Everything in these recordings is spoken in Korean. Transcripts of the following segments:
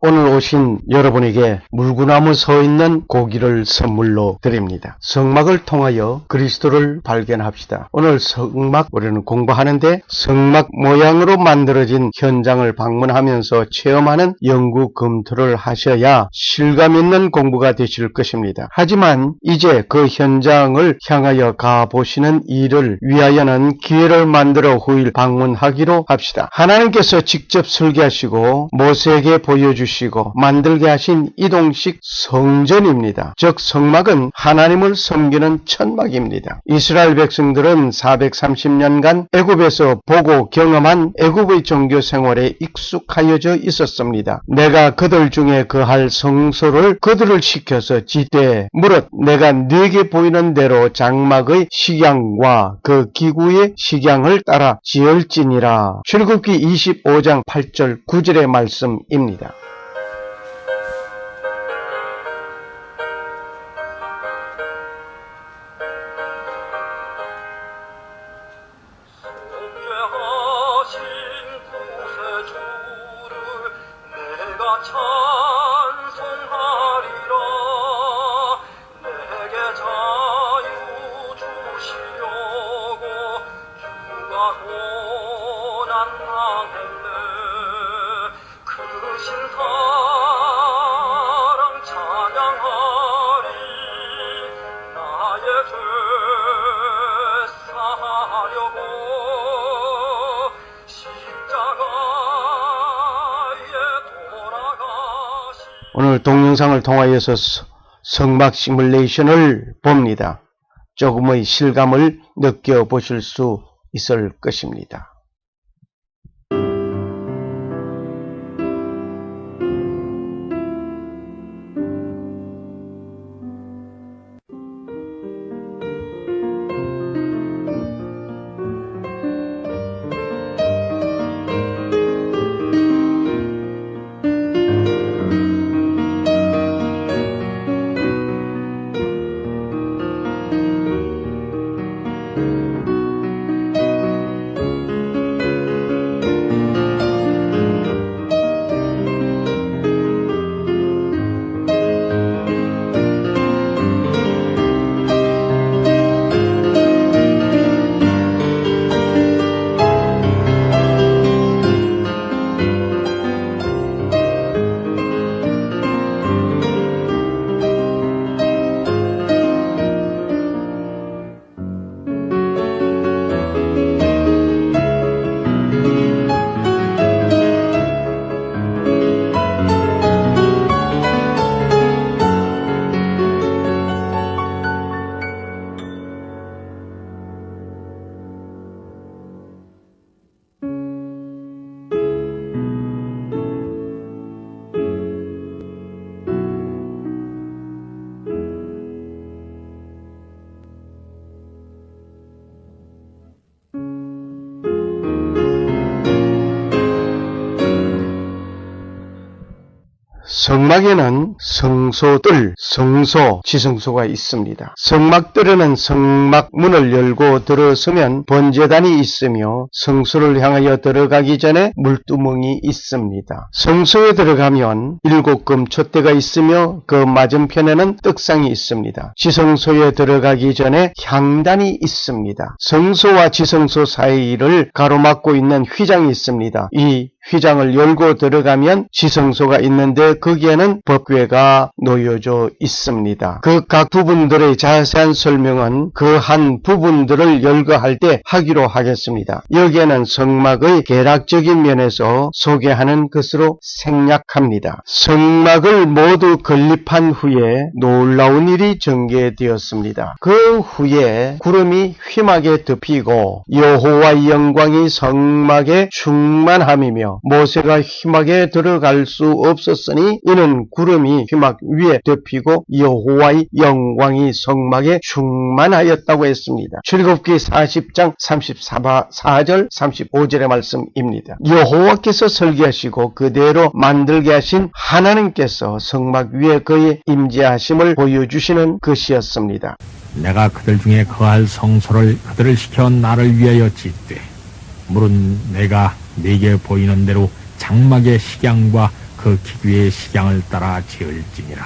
오늘 오신 여러분에게 물구나무 서 있는 고기를 선물로 드립니다. 성막을 통하여 그리스도를 발견합시다. 오늘 성막 우리는 공부하는데 성막 모양으로 만들어진 현장을 방문하면서 체험하는 연구 검토를 하셔야 실감 있는 공부가 되실 것입니다. 하지만 이제 그 현장을 향하여 가보시는 일을 위하여는 기회를 만들어 후일 방문하기로 합시다. 하나님께서 직접 설계하시고 모세에게 보여주시고 만들게 하신 이동식 성전입니다. 즉 성막은 하나님을 섬기는 천막입니다. 이스라엘 백성들은 430년간 애굽에서 보고 경험한 애굽의 종교 생활에 익숙하여져 있었습니다. 내가 그들 중에 거할 성소를 그들을 시켜서 짓되 무릇 내가 네게 보이는 대로 장막의 식양과 그 기구의 식양을 따라 지을지니라. 출애굽기 25장 8절 9절의 말씀입니다. 성례하신 구세주를 내가 찬송하리라. 내게 자유 주시려고 주가 고난 당했네. 그 신사랑 찬양하리. 나의 죄 사하려고 십자가에 돌아가시. 오늘 동영상을 통하여서 성막 시뮬레이션을 봅니다. 조금의 실감을 느껴보실 수 있을 것입니다. 성막에는 성소들, 성소, 지성소가 있습니다. 성막들에는 성막문을 열고 들어서면 번제단이 있으며 성소를 향하여 들어가기 전에 물두멍이 있습니다. 성소에 들어가면 7금 촛대가 있으며 그 맞은편에는 떡상이 있습니다. 지성소에 들어가기 전에 향단이 있습니다. 성소와 지성소 사이를 가로막고 있는 휘장이 있습니다. 이 휘장을 열고 들어가면 지성소가 있는데 거기에는 법궤가 놓여져 있습니다. 그 각 부분들의 자세한 설명은 그 한 부분들을 열거할 때 하기로 하겠습니다. 여기에는 성막의 계략적인 면에서 소개하는 것으로 생략합니다. 성막을 모두 건립한 후에 놀라운 일이 전개되었습니다. 그 후에 구름이 휘막에 덮이고 여호와의 영광이 성막에 충만함이며 모세가 휘막에 들어갈 수 없었으니 이는 구름이 휘막 위에 덮이고 여호와의 영광이 성막에 충만하였다고 했습니다. 출애굽기 40장 34절 35절의 말씀입니다. 여호와께서 설계하시고 그대로 만들게 하신 하나님께서 성막 위에 그의 임재하심을 보여주시는 것이었습니다. 내가 그들 중에 거할 성소를 그들을 시켜 나를 위하여 짓되 무릇 내가 네게 보이는 대로 장막의 식양과 그 그 기규의 식양을 따라 지을지니라.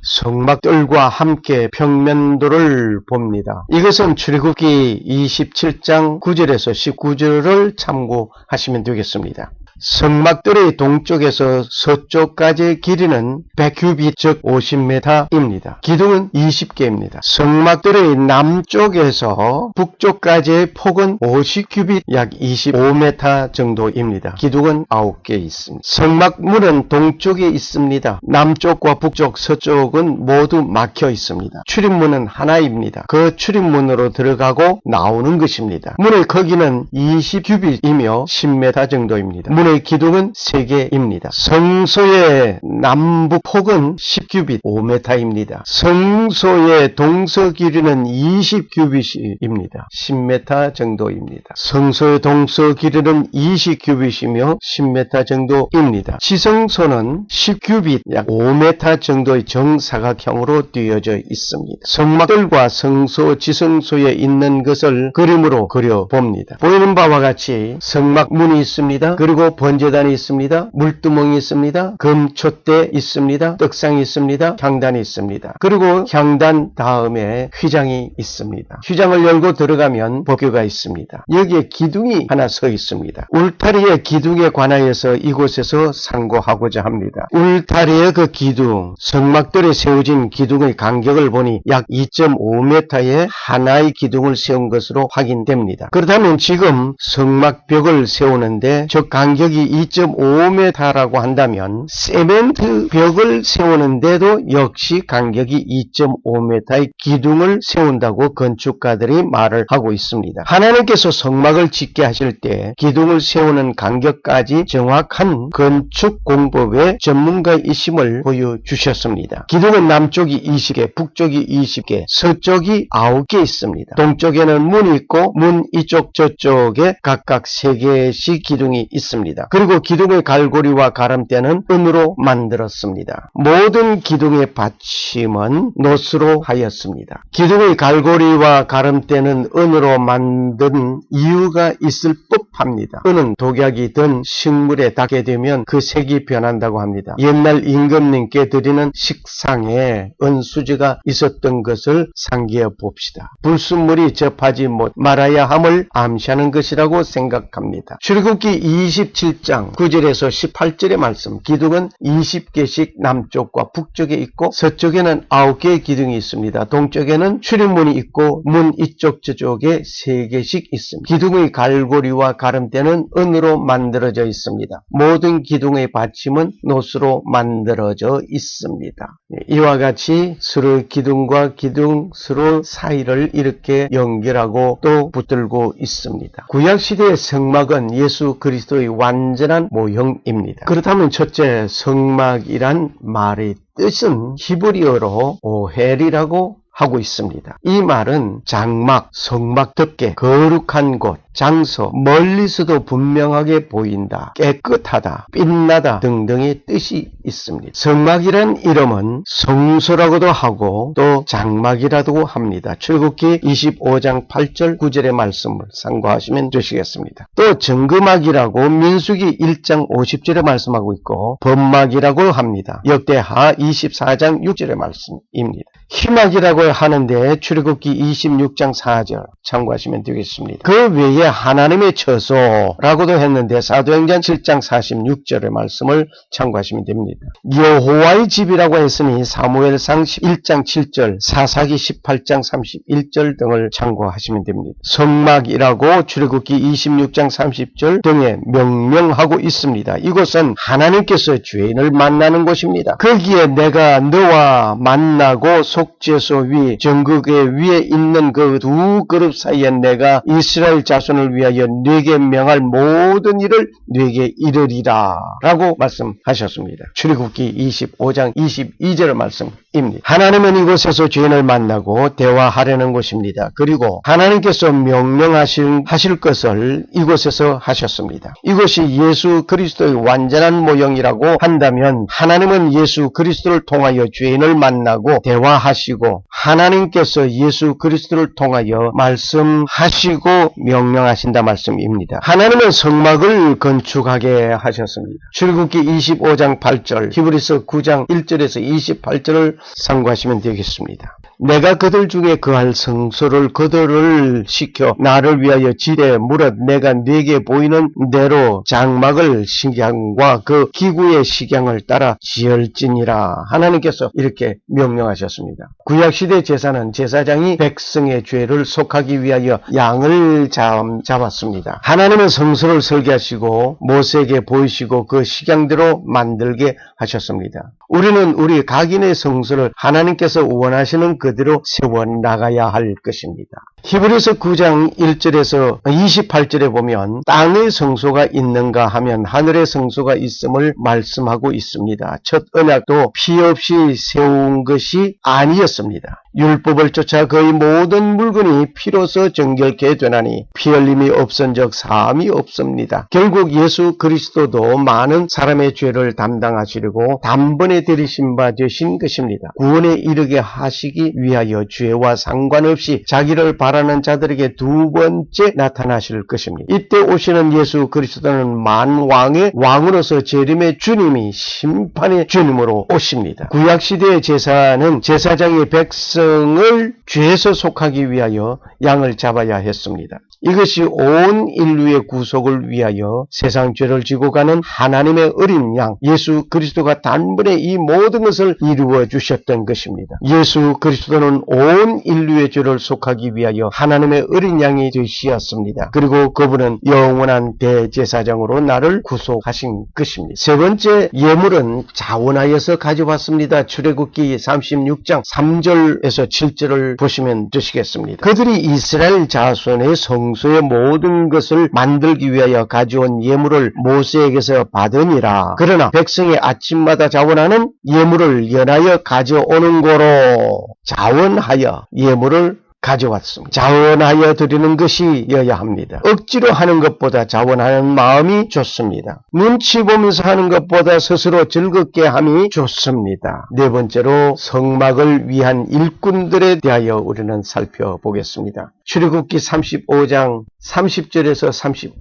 성막들과 함께 평면도를 봅니다. 이것은 출애굽기 27장 9절에서 19절을 참고하시면 되겠습니다. 성막들의 동쪽에서 서쪽까지의 길이는 100규빗 즉 50m입니다. 기둥은 20개입니다. 성막들의 남쪽에서 북쪽까지의 폭은 50규빗 약 25m 정도입니다. 기둥은 9개 있습니다. 성막문은 동쪽에 있습니다. 남쪽과 북쪽, 서쪽은 모두 막혀 있습니다. 출입문은 하나입니다. 그 출입문으로 들어가고 나오는 것입니다. 문의 크기는 20규빗이며 10m 정도입니다. 문의 기둥은 3개입니다. 성소의 남북폭은 10규빗 5m입니다. 성소의 동서 길이는 20규빗입니다. 10m 정도입니다. 성소의 동서 길이는 20규빗이며 10m 정도입니다. 지성소는 10규빗 약 5m 정도의 정사각형으로 띄어져 있습니다. 성막들과 성소, 지성소에 있는 것을 그림으로 그려봅니다. 보이는 바와 같이 성막문이 있습니다. 그리고 번제단이 있습니다. 물두멍이 있습니다. 금촛대 있습니다. 떡상이 있습니다. 향단이 있습니다. 그리고 향단 다음에 휘장이 있습니다. 휘장을 열고 들어가면 법궤가 있습니다. 여기에 기둥이 하나 서 있습니다. 울타리의 기둥에 관하여서 이곳에서 상고하고자 합니다. 울타리의 그 기둥, 성막들에 세워진 기둥의 간격을 보니 약 2.5m의 하나의 기둥을 세운 것으로 확인됩니다. 그렇다면 지금 성막벽을 세우는데 저 간격이 2.5m라고 한다면 세멘트 벽을 세우는데도 역시 간격이 2.5m의 기둥을 세운다고 건축가들이 말을 하고 있습니다. 하나님께서 성막을 짓게 하실 때 기둥을 세우는 간격까지 정확한 건축 공법의 전문가이심을 보여주셨습니다. 기둥은 남쪽이 20개, 북쪽이 20개, 서쪽이 9개 있습니다. 동쪽에는 문이 있고 문 이쪽 저쪽에 각각 3개씩 기둥이 있습니다. 그리고 기둥의 갈고리와 가름대는 은으로 만들었습니다. 모든 기둥의 받침은 노스로 하였습니다. 기둥의 갈고리와 가름대는 은으로 만든 이유가 있을 법합니다. 은은 독약이 든 식물에 닿게 되면 그 색이 변한다고 합니다. 옛날 임금님께 드리는 식상에 은수지가 있었던 것을 상기해 봅시다. 불순물이 접하지 말아야 함을 암시하는 것이라고 생각합니다. 출애굽기 27장 9절에서 18절의 말씀, 기둥은 20개씩 남쪽과 북쪽에 있고 서쪽에는 9개의 기둥이 있습니다. 동쪽에는 출입문이 있고 문 이쪽 저쪽에 3개씩 있습니다. 기둥의 갈고리와 가름대는 은으로 만들어져 있습니다. 모든 기둥의 받침은 노스로 만들어져 있습니다. 이와 같이 서로 기둥과 기둥 서로 사이를 이렇게 연결하고 또 붙들고 있습니다. 구약시대의 성막은 예수 그리스도의 완전한 모형입니다. 그렇다면 첫째, 성막이란 말의 뜻은 히브리어로 오헬이라고 하고 있습니다. 이 말은 장막, 성막덮개, 거룩한 곳, 장소, 멀리서도 분명하게 보인다, 깨끗하다, 빛나다 등등의 뜻이 있습니다. 성막이란 이름은 성소라고도 하고 또 장막이라고 합니다. 출애굽기 25장 8절 9절의 말씀을 참고하시면 되시겠습니다. 또 정금막이라고 민수기 1장 50절에 말씀하고 있고 범막이라고 합니다. 역대하 24장 6절의 말씀입니다. 희막이라고 하는데 출애굽기 26장 4절 참고하시면 되겠습니다. 그 외에 하나님의 처소라고도 했는데 사도행전 7장 46절의 말씀을 참고하시면 됩니다. 여호와의 집이라고 했으니 사무엘상 1장 7절, 사사기 18장 31절 등을 참고하시면 됩니다. 성막이라고 출애굽기 26장 30절 등에 명명하고 있습니다. 이곳은 하나님께서 죄인을 만나는 곳입니다. 거기에 내가 너와 만나고 속죄소 위 정극의 위에 있는 그 두 그룹 사이에 내가 이스라엘 자손을 위하여 네게 명할 모든 일을 네게 이르리라 라고 말씀하셨습니다. 출애굽기 25장 22절의 말씀입니다. 하나님은 이곳에서 죄인을 만나고 대화하려는 곳입니다. 그리고 하나님께서 명령하실 것을 이곳에서 하셨습니다. 이곳이 예수 그리스도의 완전한 모형이라고 한다면 하나님은 예수 그리스도를 통하여 죄인을 만나고 대화하시고 하나님께서 예수 그리스도를 통하여 말씀하시고 명령 명령하신다 말씀입니다. 하나님은 성막을 건축하게 하셨습니다. 출애굽기 25장 8절, 히브리서 9장 1절에서 28절을 참고하시면 되겠습니다. 내가 그들 중에 거할 성소를 그들을 시켜 나를 위하여 지되 무릇 내가 네게 보이는 대로 장막을 식양과 그 기구의 식양을 따라 지을지니라. 하나님께서 이렇게 명령하셨습니다. 구약시대 제사는 제사장이 백성의 죄를 속하기 위하여 양을 잡았습니다. 하나님은 성소를 설계하시고 모세에게 보이시고 그 식양대로 만들게 하셨습니다. 우리는 우리 각인의 성소를 하나님께서 원하시는 그대로 세워나가야 할 것입니다. 히브리서 9장 1절에서 28절에 보면 땅의 성소가 있는가 하면 하늘의 성소가 있음을 말씀하고 있습니다. 첫 언약도 피 없이 세운 것이 아니었습니다. 율법을 쫓아 거의 모든 물건이 피로서 정결케 되나니 피 흘림이 없은 적 사함이 없습니다. 결국 예수 그리스도도 많은 사람의 죄를 담당하시려고 단번에 들이신 바 되신 것입니다. 구원에 이르게 하시기 위하여 죄와 상관없이 자기를 바라는 자들에게 두 번째 나타나실 것입니다. 이때 오시는 예수 그리스도는 만왕의 왕으로서 재림의 주님이 심판의 주님으로 오십니다. 구약시대의 제사는 제사장이 백성을 죄에서 속하기 위하여 양을 잡아야 했습니다. 이것이 온 인류의 구속을 위하여 세상 죄를 지고 가는 하나님의 어린 양 예수 그리스도가 단번에 이 모든 것을 이루어 주셨던 것입니다. 예수 그리스도는 온 인류의 죄를 속하기 위하여 하나님의 어린 양이 되시었습니다. 그리고 그분은 영원한 대제사장으로 나를 구속하신 것입니다. 세 번째 예물은 자원하여서 가져왔습니다. 출애굽기 36장 3절에서 7절을 보시면 되시겠습니다. 그들이 이스라엘 자손의 성소의 모든 것을 만들기 위하여 가져온 예물을 모세에게서 받으니라. 그러나 백성이 아침마다 자원하는 예물을 연하여 가져오는 거로 자원하여 예물을 가져왔습니다. 자원하여 드리는 것이어야 합니다. 억지로 하는 것보다 자원하는 마음이 좋습니다. 눈치 보면서 하는 것보다 스스로 즐겁게 함이 좋습니다. 네 번째로 성막을 위한 일꾼들에 대하여 우리는 살펴보겠습니다. 출애굽기 35장 30절에서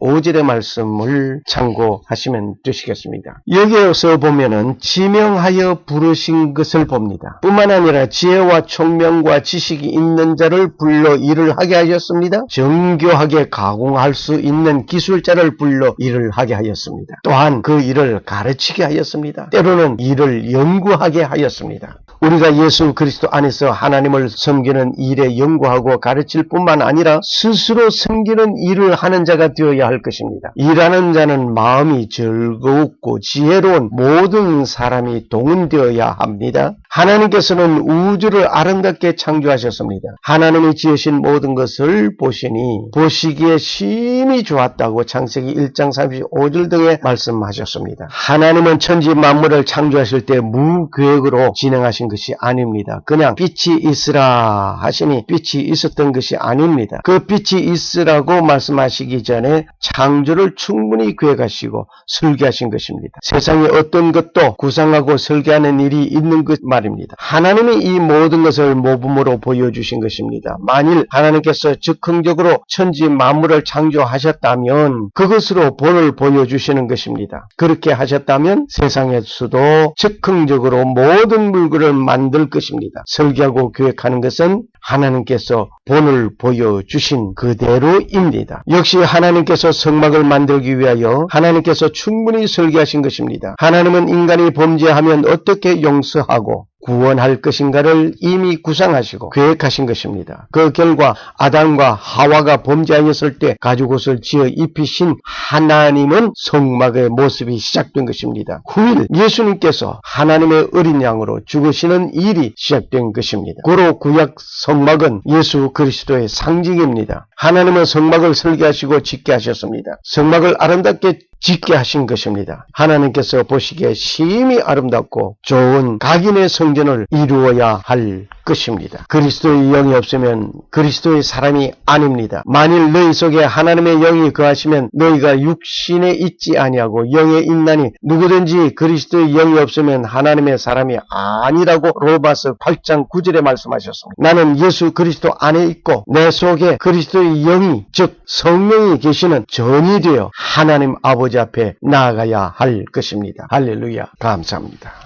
35절의 말씀을 참고하시면 되시겠습니다. 여기에서 보면은 지명하여 부르신 것을 봅니다. 뿐만 아니라 지혜와 총명과 지식이 있는 자를 불러 일을 하게 하셨습니다. 정교하게 가공할 수 있는 기술자를 불러 일을 하게 하였습니다. 또한 그 일을 가르치게 하였습니다. 때로는 일을 연구하게 하였습니다. 우리가 예수 그리스도 안에서 하나님을 섬기는 일에 연구하고 가르칠 뿐만 아니라 스스로 섬기는 일을 하는 자가 되어야 할 것입니다. 일하는 자는 마음이 즐겁고 지혜로운 모든 사람이 동원되어야 합니다. 하나님께서는 우주를 아름답게 창조하셨습니다. 하나님이 지으신 모든 것을 보시니 보시기에 심히 좋았다고 창세기 1장 35절 등에 말씀하셨습니다. 하나님은 천지 만물을 창조하실 때 무계획으로 진행하신 것이 아닙니다. 그냥 빛이 있으라 하시니 빛이 있었던 것이 아닙니다. 그 빛이 있으라고 말씀하시기 전에 창조를 충분히 계획하시고 설계하신 것입니다. 세상에 어떤 것도 구상하고 설계하는 일이 있는 것 말입니다. 하나님이 이 모든 것을 모범으로 보여주신 것입니다. 만일 하나님께서 즉흥적으로 천지 만물을 창조하셨다면 그것으로 본을 보여주시는 것입니다. 그렇게 하셨다면 세상에서도 즉흥적으로 모든 물건을 만들 것입니다. 설계하고 계획하는 것은 하나님께서 본을 보여주신 그대로입니다. 역시 하나님께서 성막을 만들기 위하여 하나님께서 충분히 설계하신 것입니다. 하나님은 인간이 범죄하면 어떻게 용서하고 구원할 것인가를 이미 구상하시고 계획하신 것입니다. 그 결과 아담과 하와가 범죄하였을 때 가죽옷을 지어 입히신 하나님은 성막의 모습이 시작된 것입니다. 후일 예수님께서 하나님의 어린 양으로 죽으시는 일이 시작된 것입니다. 고로 구약 성막은 예수 그리스도의 상징입니다. 하나님은 성막을 설계하시고 짓게 하셨습니다. 성막을 아름답게 짓게 하신 것입니다. 하나님께서 보시기에 심히 아름답고 좋은 각인의 성전을 이루어야 할 것입니다. 그리스도의 영이 없으면 그리스도의 사람이 아닙니다. 만일 너희 속에 하나님의 영이 거하시면 너희가 육신에 있지 아니하고 영에 있나니 누구든지 그리스도의 영이 없으면 하나님의 사람이 아니라고 로마서 8장 9절에 말씀하셨습니다. 나는 예수 그리스도 안에 있고 내 속에 그리스도의 영이 즉 성령이 계시는 전이 되어 하나님 아버지 앞에 나아가야 할 것입니다. 할렐루야. 감사합니다.